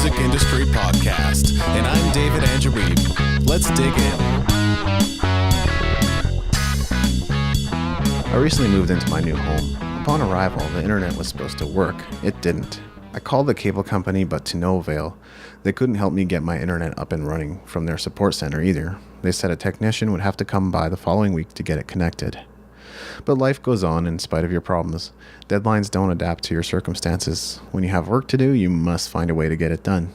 Music Industry Podcast, and I'm David Angelini. Let's dig in. I recently moved into my new home. Upon arrival, the internet was supposed to work. It didn't. I called the cable company, but to no avail. They couldn't help me get my internet up and running from their support center either. They said a technician would have to come by the following week to get it connected. But life goes on in spite of your problems. Deadlines don't adapt to your circumstances. When you have work to do, you must find a way to get it done.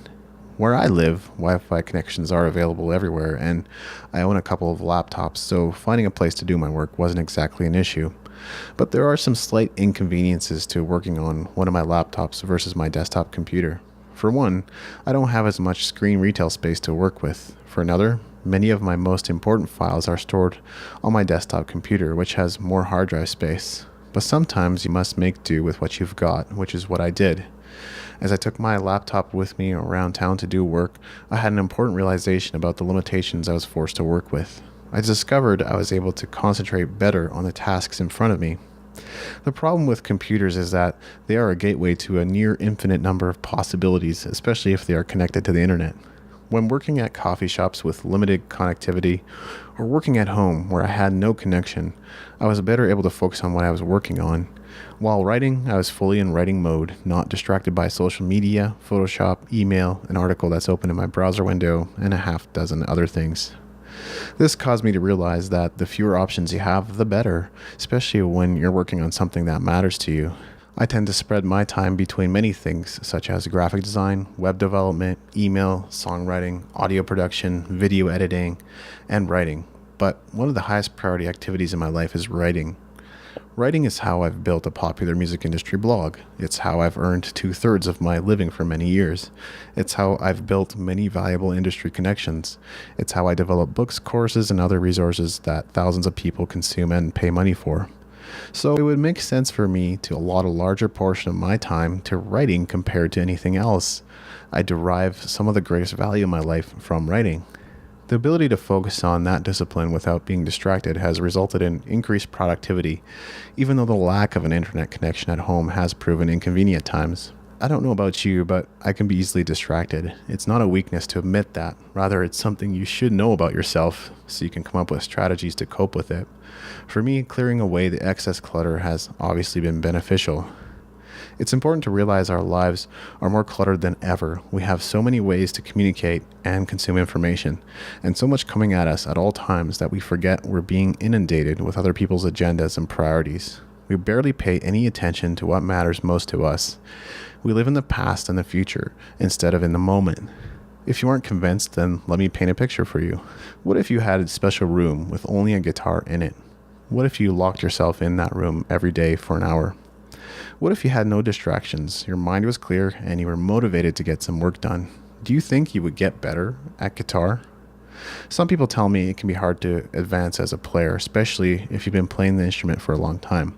Where I live, Wi-Fi connections are available everywhere, and I own a couple of laptops, so finding a place to do my work wasn't exactly an issue. But there are some slight inconveniences to working on one of my laptops versus my desktop computer. For one, I don't have as much screen retail space to work with. For another, many of my most important files are stored on my desktop computer, which has more hard drive space. But sometimes you must make do with what you've got, which is what I did. As I took my laptop with me around town to do work, I had an important realization about the limitations I was forced to work with. I discovered I was able to concentrate better on the tasks in front of me. The problem with computers is that they are a gateway to a near infinite number of possibilities, especially if they are connected to the internet. When working at coffee shops with limited connectivity, or working at home where I had no connection, I was better able to focus on what I was working on. While writing, I was fully in writing mode, not distracted by social media, Photoshop, email, an article that's open in my browser window, and a half dozen other things. This caused me to realize that the fewer options you have, the better, especially when you're working on something that matters to you. I tend to spread my time between many things, such as graphic design, web development, email, songwriting, audio production, video editing, and writing. But one of the highest priority activities in my life is writing. Writing is how I've built a popular music industry blog. It's how I've earned 2/3 of my living for many years. It's how I've built many valuable industry connections. It's how I develop books, courses, and other resources that thousands of people consume and pay money for. So it would make sense for me to allot a larger portion of my time to writing compared to anything else. I derive some of the greatest value in my life from writing. The ability to focus on that discipline without being distracted has resulted in increased productivity, even though the lack of an internet connection at home has proven inconvenient at times. I don't know about you, but I can be easily distracted. It's not a weakness to admit that. Rather, it's something you should know about yourself so you can come up with strategies to cope with it. For me, clearing away the excess clutter has obviously been beneficial. It's important to realize our lives are more cluttered than ever. We have so many ways to communicate and consume information, and so much coming at us at all times that we forget we're being inundated with other people's agendas and priorities. We barely pay any attention to what matters most to us. We live in the past and the future instead of in the moment. If you aren't convinced, then let me paint a picture for you. What if you had a special room with only a guitar in it? What if you locked yourself in that room every day for an hour? What if you had no distractions, your mind was clear, and you were motivated to get some work done? Do you think you would get better at guitar? Some people tell me it can be hard to advance as a player, especially if you've been playing the instrument for a long time.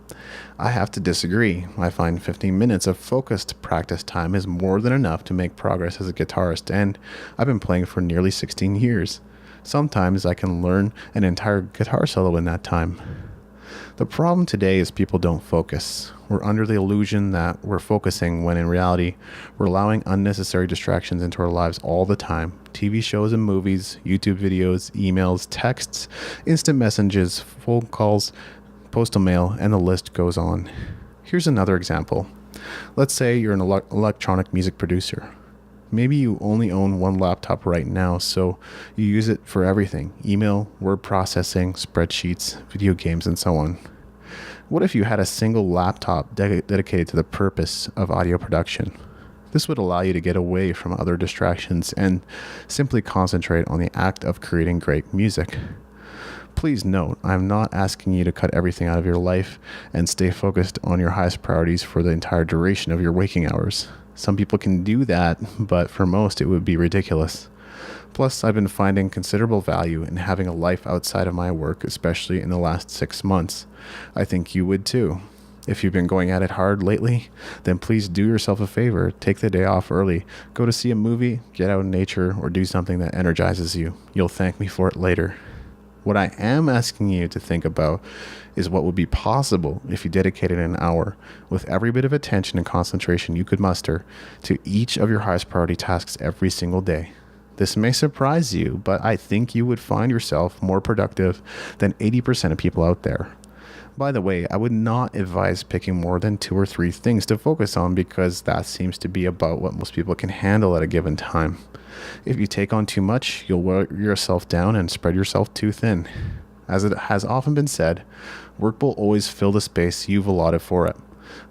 I have to disagree. I find 15 minutes of focused practice time is more than enough to make progress as a guitarist, and I've been playing for nearly 16 years. Sometimes I can learn an entire guitar solo in that time. The problem today is people don't focus. We're under the illusion that we're focusing when in reality, we're allowing unnecessary distractions into our lives all the time. TV shows and movies, YouTube videos, emails, texts, instant messages, phone calls, postal mail, and the list goes on. Here's another example. Let's say you're an electronic music producer. Maybe you only own one laptop right now, so you use it for everything: email, word processing, spreadsheets, video games, and so on. What if you had a single laptop dedicated to the purpose of audio production? This would allow you to get away from other distractions and simply concentrate on the act of creating great music. Please note, I'm not asking you to cut everything out of your life and stay focused on your highest priorities for the entire duration of your waking hours. Some people can do that, but for most it would be ridiculous. Plus, I've been finding considerable value in having a life outside of my work, especially in the last 6 months. I think you would too. If you've been going at it hard lately, then please do yourself a favor. Take the day off early. Go to see a movie, get out in nature, or do something that energizes you. You'll thank me for it later. What I am asking you to think about is what would be possible if you dedicated an hour with every bit of attention and concentration you could muster to each of your highest priority tasks every single day. This may surprise you, but I think you would find yourself more productive than 80% of people out there. By the way, I would not advise picking more than 2 or 3 things to focus on because that seems to be about what most people can handle at a given time. If you take on too much, you'll wear yourself down and spread yourself too thin. As it has often been said, work will always fill the space you've allotted for it.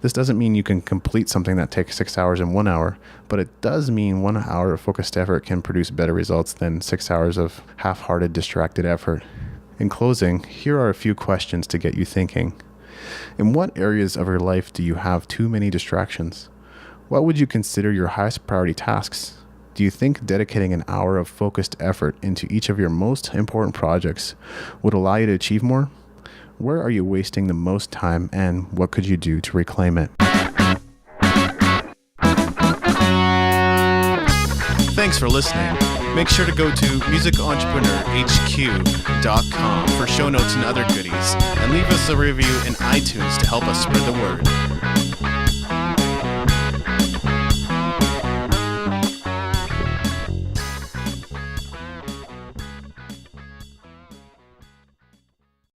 This doesn't mean you can complete something that takes 6 hours in 1 hour, but it does mean 1 hour of focused effort can produce better results than 6 hours of half-hearted, distracted effort. In closing, here are a few questions to get you thinking. In what areas of your life do you have too many distractions? What would you consider your highest priority tasks? Do you think dedicating an hour of focused effort into each of your most important projects would allow you to achieve more? Where are you wasting the most time, and what could you do to reclaim it? Thanks for listening. Make sure to go to musicentrepreneurhq.com for show notes and other goodies, and leave us a review in iTunes to help us spread the word.